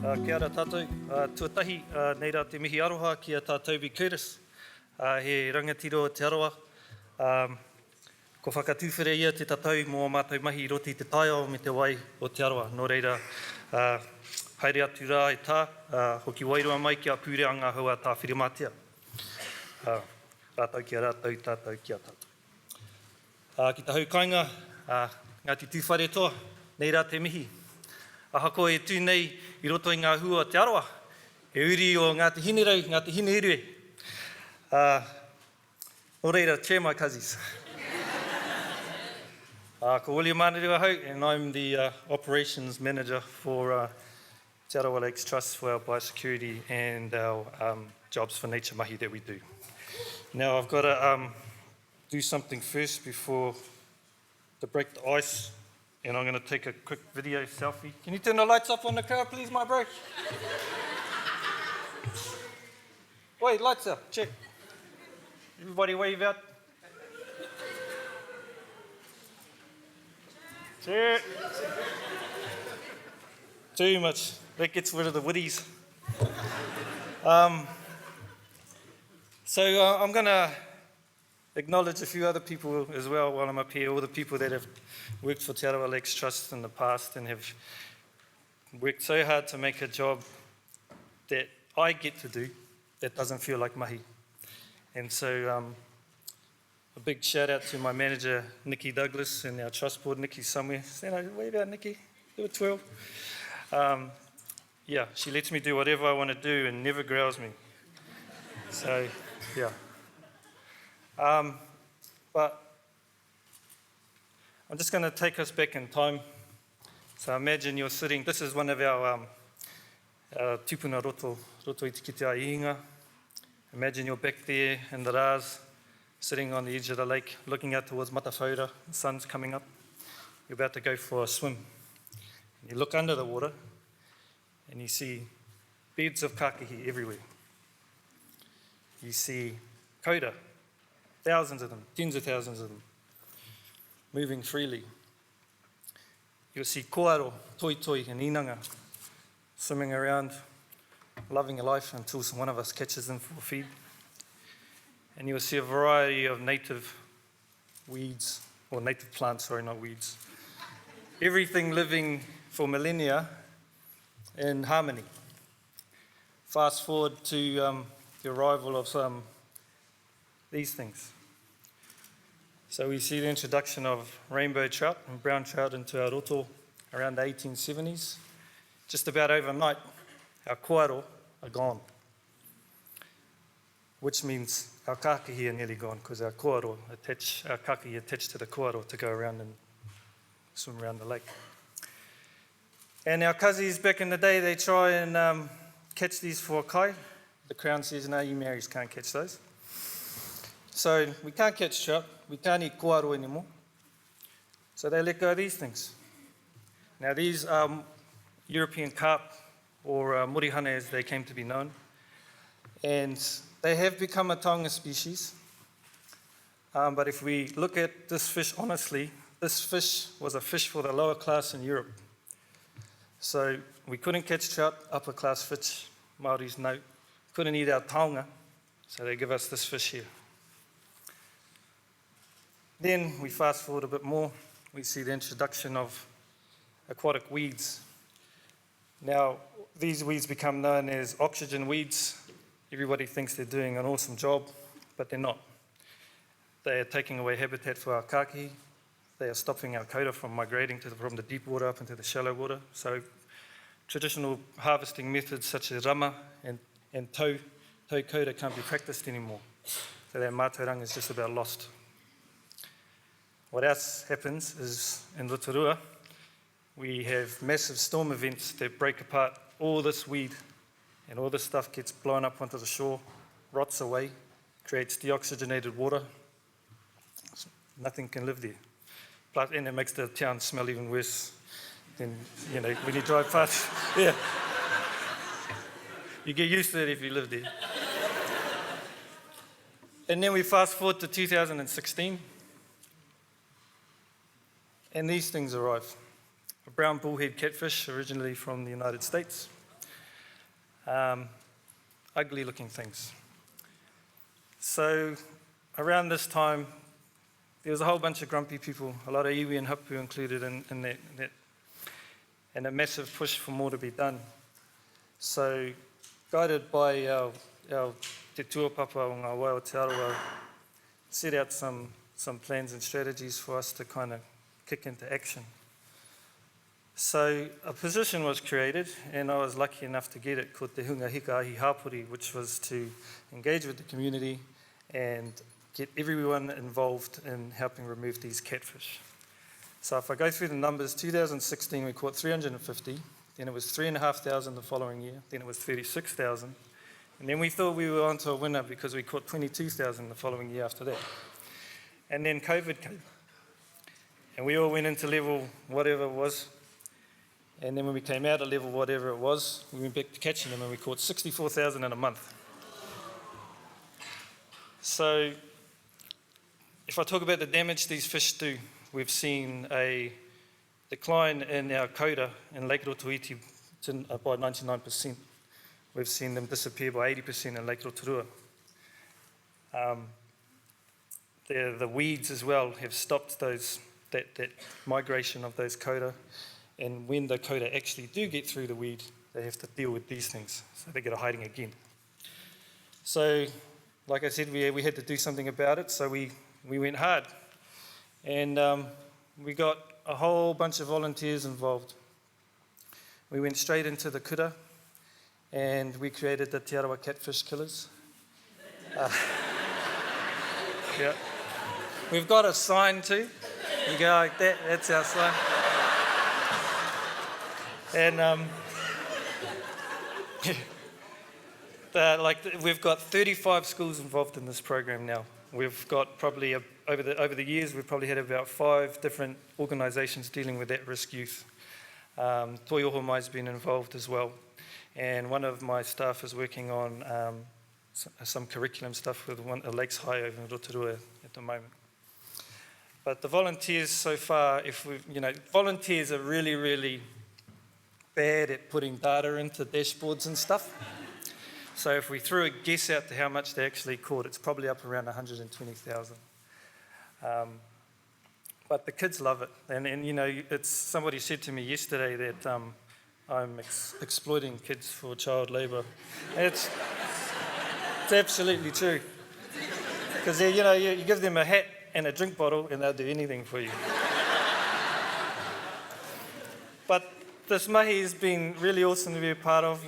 Kia ora tātou, tuatahi, nei rā te mihi aroha ki a tātou Fisheries, he rangatiro o Te Arawa. Ko whakatūwhire ia te tatau mō mātou mahi roti te taiao me te wai o Te Arawa. Nō reira, haere atu rā e tā, hoki wairua mai ki a pūreanga hua tā whirimatea. Rātau ki a rātau, tātou ki a tātou. Ki tā haukainga, Ngāti Tūwhare toa, nei rā te mihi. Ahako e tū nei I roto I ngā hua o Te Arawa, he uri o Ngāti Hinerau, Ngāti Hine Urue. Nō reira, chair my cousins. Ko Willian hau, and I'm the operations manager for Te Arawa Lakes Trust for our biosecurity and our jobs for nature mahi that we do. Now I've got to do something first before to break the ice. And I'm going to take a quick video selfie. Can you turn the lights up on the crowd, please, my bro? Wait, lights up, check. Everybody wave out. Check. Too much. That gets rid of the woodies. So I'm going to acknowledge a few other people as well while I'm up here, all the people that have worked for Te Arawa Lakes Trust in the past and have worked so hard to make a job that I get to do that doesn't feel like mahi. And so a big shout out to my manager, Nikki Douglas, and our trust board, Nikki somewhere. Wave out, Nikki, you were 12. Yeah, she lets me do whatever I want to do and never growls me. So, yeah. But I'm just going to take us back in time. So imagine you're sitting, this is one of our tupuna roto I te kite a ihinga. Imagine you're back there in the rās, sitting on the edge of the lake, looking out towards Matawhaura, the sun's coming up. You're about to go for a swim. You look under the water and you see beds of kākihi everywhere. You see kōrero, thousands of them, tens of thousands of them, moving freely. You'll see kōrero, toi and inanga, swimming around, loving life until one of us catches them for feed. And you'll see a variety of native weeds, or native plants, sorry, not weeds. Everything living for millennia in harmony. Fast forward to the arrival of these things. So we see the introduction of rainbow trout and brown trout into our roto around the 1870s. Just about overnight, our kōrero are gone, which means our kākihi are nearly gone because our kōrero our kākihi attached to the kōrero to go around and swim around the lake. And our cousins back in the day, they try and catch these for a kai. The Crown says, no, you Maoris can't catch those. So we can't catch trout, we can't eat kōrero anymore. So they let go of these things. Now these are European carp, or morihane as they came to be known. And they have become a taonga species. But if we look at this fish honestly, this fish was a fish for the lower class in Europe. So we couldn't catch trout, upper class fish, Māoris no. Couldn't eat our taonga, so they give us this fish here. Then we fast forward a bit more, we see the introduction of aquatic weeds. Now, these weeds become known as oxygen weeds. Everybody thinks they're doing an awesome job, but they're not. They are taking away habitat for our kākihi. They are stopping our kōrero from migrating from the deep water up into the shallow water. So traditional harvesting methods such as rama and tau kōrero can't be practiced anymore. So that mātauranga is just about lost. What else happens is in Rotorua, we have massive storm events that break apart all this weed, and all this stuff gets blown up onto the shore, rots away, creates deoxygenated water. So nothing can live there. Plus, and it makes the town smell even worse than, when you drive past. Yeah. You get used to it if you live there. And then we fast forward to 2016. And these things arrive. A brown bullhead catfish, originally from the United States. ugly looking things. So around this time, there was a whole bunch of grumpy people, a lot of iwi and hapu included in that, and a massive push for more to be done. So guided by our te tuapapa o ngā wai o Te Arawa, set out some plans and strategies for us to kind of kick into action. So a position was created, and I was lucky enough to get it, called Te Hunga Hika Ahi Hapori, which was to engage with the community and get everyone involved in helping remove these catfish. So if I go through the numbers, 2016 we caught 350, then it was 3,500 the following year, then it was 36,000, and then we thought we were onto a winner because we caught 22,000 the following year after that. And then COVID came, and we all went into level whatever it was, and then when we came out of level whatever it was, we went back to catching them and we caught 64,000 in a month. So if I talk about the damage these fish do, we've seen a decline in our kōrero in Lake Rotoiti by 99%. We've seen them disappear by 80% in Lake Rotorua. The weeds as well have stopped that migration of those kōrero, and when the kōrero actually do get through the weed, they have to deal with these things, so they get a hiding again. So, like I said, we had to do something about it, so we went hard. And we got a whole bunch of volunteers involved. We went straight into the kura, and we created the Te Arawa Catfish Killers. Yeah. We've got a sign too. You go like that, that's our sign. And we've got 35 schools involved in this program now. We've got probably, over the years, we've probably had about 5 different organisations dealing with at-risk youth. Toi Oho Mai's been involved as well. And one of my staff is working on some curriculum stuff with Lakes High over in Rotorua at the moment. But the volunteers so far, volunteers are really, really bad at putting data into dashboards and stuff. So if we threw a guess out to how much they actually caught, it's probably up around 120,000. But the kids love it. And somebody said to me yesterday that I'm exploiting kids for child labour. It's absolutely true. Because you give them a hat and a drink bottle and they'll do anything for you. But this mahi has been really awesome to be a part of.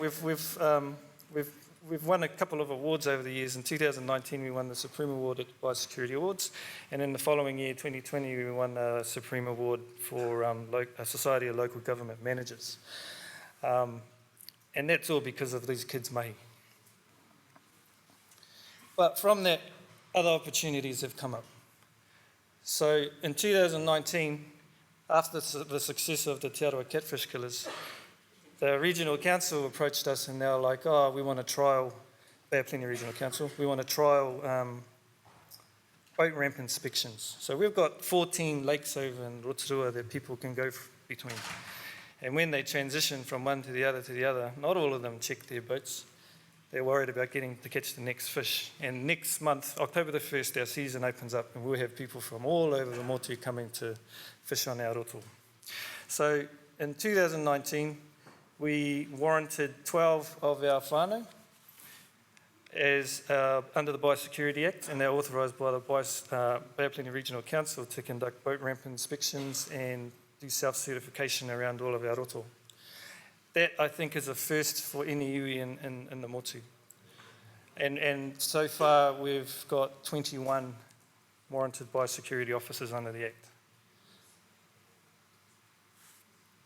We've won a couple of awards over the years. In 2019, we won the Supreme Award at Biosecurity Awards, and in the following year, 2020, we won a Supreme Award for a Society of Local Government Managers. And that's all because of these kids' mahi. But from that, other opportunities have come up. So in 2019, after the success of the Te Arawa Catfish Killers, the regional council approached us and they were like, we want to trial, Bay of Plenty Regional Council, we want to trial boat ramp inspections. So we've got 14 lakes over in Rotorua that people can go between. And when they transition from one to the other, not all of them check their boats. They're worried about getting to catch the next fish. And next month, October the 1st, our season opens up and we'll have people from all over the motu coming to fish on our roto. So in 2019, we warranted 12 of our whānau as under the Biosecurity Act, and they're authorised by the Bay of Plenty Regional Council to conduct boat ramp inspections and do self-certification around all of our roto. That, I think, is a first for any iwi in the motu. And so far, we've got 21 warranted biosecurity officers under the Act.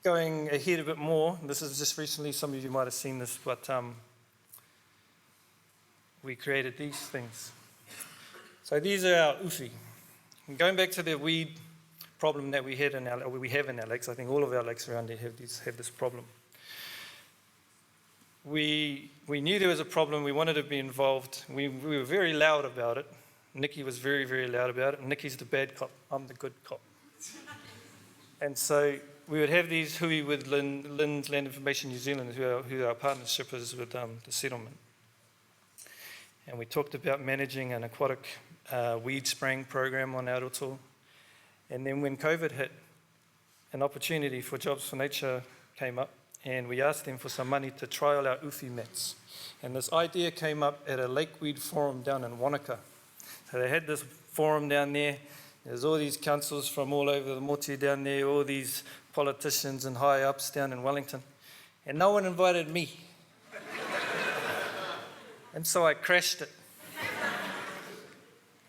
Going ahead a bit more, this is just recently, some of you might have seen this, but we created these things. So these are our uwhi. And going back to the weed problem that we have in our lakes, I think all of our lakes around here have this problem. We knew there was a problem, we wanted to be involved, we were very loud about it. Nikki was very, very loud about it. Nikki's the bad cop, I'm the good cop. And so we would have these hui with Land Information New Zealand, who our partnership is with the settlement. And we talked about managing an aquatic weed spraying program on our roto. And then when COVID hit, an opportunity for Jobs for Nature came up, and we asked them for some money to trial our uwhi mats. And this idea came up at a lakeweed forum down in Wanaka. So they had this forum down there. There's all these councils from all over the motu down there, all these politicians and high-ups down in Wellington. And no one invited me. And so I crashed it.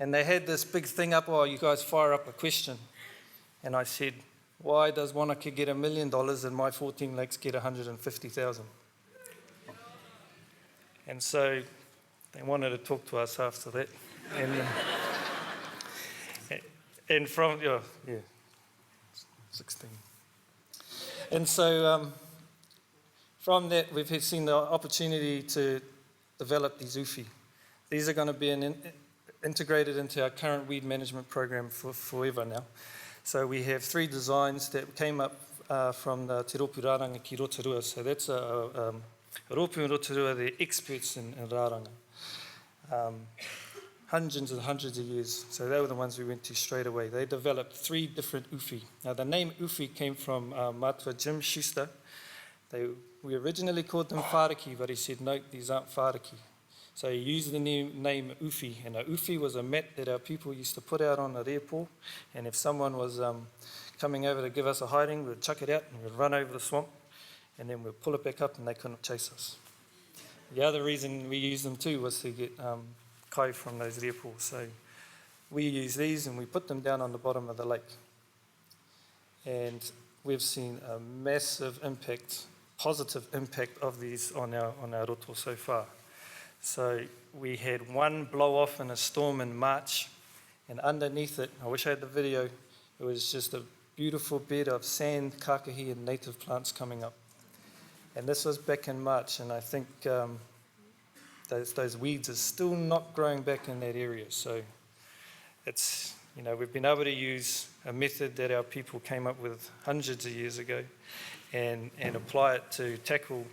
And they had this big thing up, oh, you guys fire up a question. And I said, why does Wanaka get $1 million and my 14 lakes get 150,000? And so they wanted to talk to us after that. And from, 16. And so from that, we've seen the opportunity to develop these uwhi. These are going to be integrated into our current weed management program for forever now. So we have 3 designs that came up from the Te Ropu Rāranga ki Rotorua. So that's a Ropu and Rotorua, they're experts in Rāranga. Hundreds and hundreds of years. So they were the ones we went to straight away. They developed 3 different uwhi. Now the name uwhi came from Matua Jim Schuster. We originally called them whāriki, but he said, no, these aren't whāriki. So he used the name uwhi, and a uwhi was a mat that our people used to put out on the repo, and if someone was coming over to give us a hiding, we'd chuck it out and we'd run over the swamp, and then we'd pull it back up and they couldn't chase us. The other reason we used them too was to get kai from those repo. So we use these and we put them down on the bottom of the lake. And we've seen a massive impact, positive impact of these on our roto so far. So we had one blow off in a storm in March, and underneath it, I wish I had the video, it was just a beautiful bed of sand, kakahi and native plants coming up. And this was back in March, and I think those weeds are still not growing back in that area. So it's, we've been able to use a method that our people came up with hundreds of years ago and apply it to tackle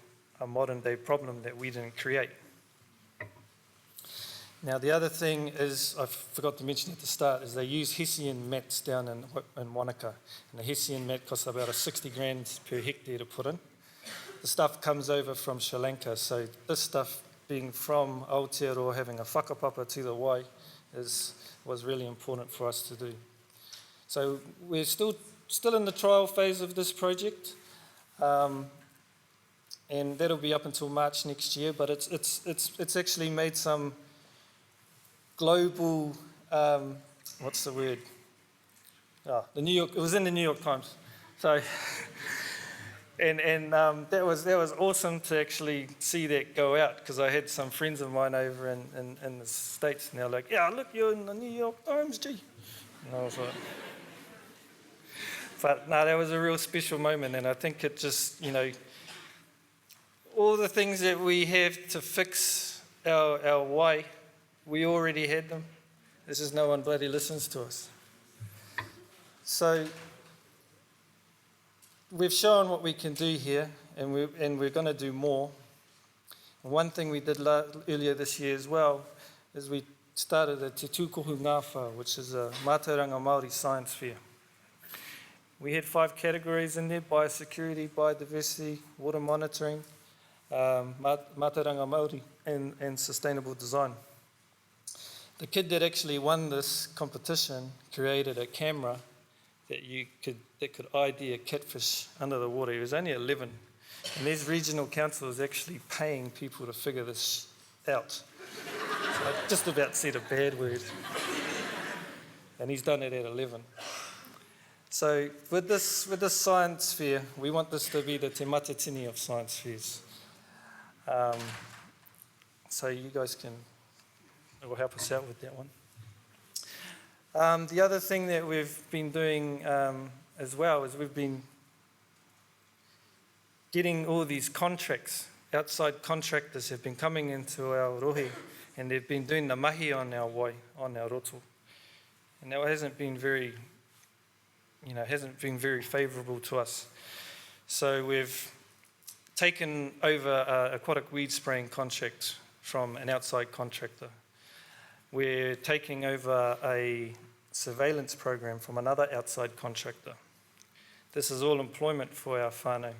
a modern day problem that we didn't create. Now the other thing is, I forgot to mention at the start, is they use Hessian mats down in Wanaka. And the Hessian mat costs about 60 grand per hectare to put in. The stuff comes over from Sri Lanka, so this stuff being from Aotearoa, having a whakapapa to the wai, was really important for us to do. So we're still in the trial phase of this project, and that'll be up until March next year. But it's actually made some global, what's the word? It was in the New York Times. So, and that was awesome to actually see that go out, because I had some friends of mine over in the States, and they're like, yeah, look, you're in the New York Times, gee. And I was like, but no, that was a real special moment, and I think it just, all the things that we have to fix our why, we already had them. It's just no one bloody listens to us. So we've shown what we can do here, and we're going to do more. One thing we did earlier this year as well is we started a Te Tūkohu Ngāwha, which is a Mātauranga Māori science fair. We had 5 categories in there: biosecurity, biodiversity, water monitoring, Mātauranga Māori, and sustainable design. The kid that actually won this competition created a camera that could ID a catfish under the water. He was only 11, and these regional councils actually paying people to figure this out. So I just about said a bad word, and he's done it at 11. So with this science fair, we want this to be the te matatini of science fairs. So you guys will help us out with that one. The other thing that we've been doing as well is we've been getting all these contracts. Outside contractors have been coming into our rohe, and they've been doing the mahi on our wai, on our roto. And that hasn't been very, hasn't been very favourable to us. So we've taken over an aquatic weed spraying contract from an outside contractor. We're taking over a surveillance program from another outside contractor. This is all employment for our whānau.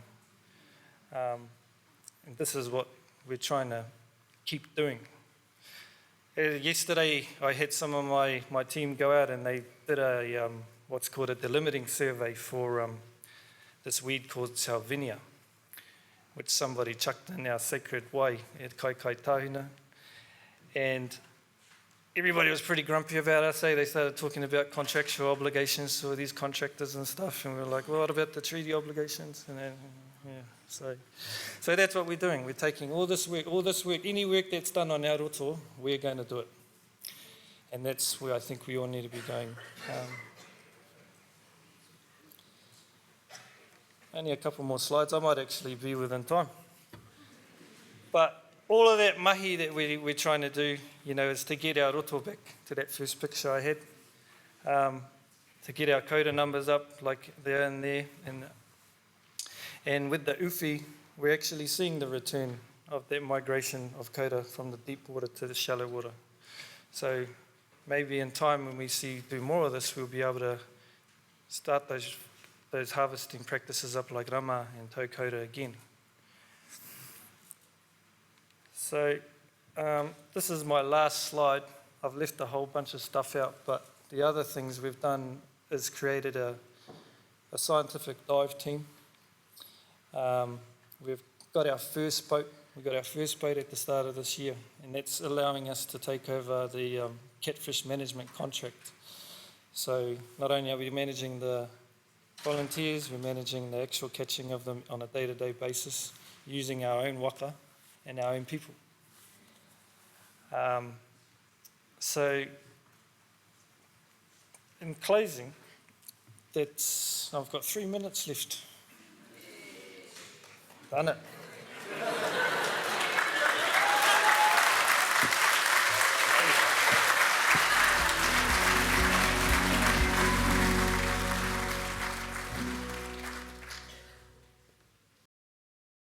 And this is what we're trying to keep doing. Yesterday, I had some of my team go out and they did a what's called a delimiting survey for this weed called Salvinia, which somebody chucked in our sacred wai at Kai Tahuna. And everybody was pretty grumpy about us. They started talking about contractual obligations for these contractors and stuff. And we were like, well, what about the treaty obligations? And then, so that's what we're doing. We're taking all this work, any work that's done on our roto, we're going to do it. And that's where I think we all need to be going. Only a couple more slides. I might actually be within time. But all of that mahi that we're trying to do, is to get our roto back to that first picture I had, to get our kōrero numbers up like they're in there. And with the uwhi, we're actually seeing the return of that migration of kōrero from the deep water to the shallow water. So maybe in time when we do more of this, we'll be able to start those harvesting practices up like rama and tau kōrero again. So this is my last slide. I've left a whole bunch of stuff out, but the other things we've done is created a scientific dive team. We've got our first boat. We got our first boat at the start of this year, and that's allowing us to take over the catfish management contract. So not only are we managing the volunteers, we're managing the actual catching of them on a day-to-day basis, using our own waka and our own people. So in closing, I've got 3 minutes left. Done it.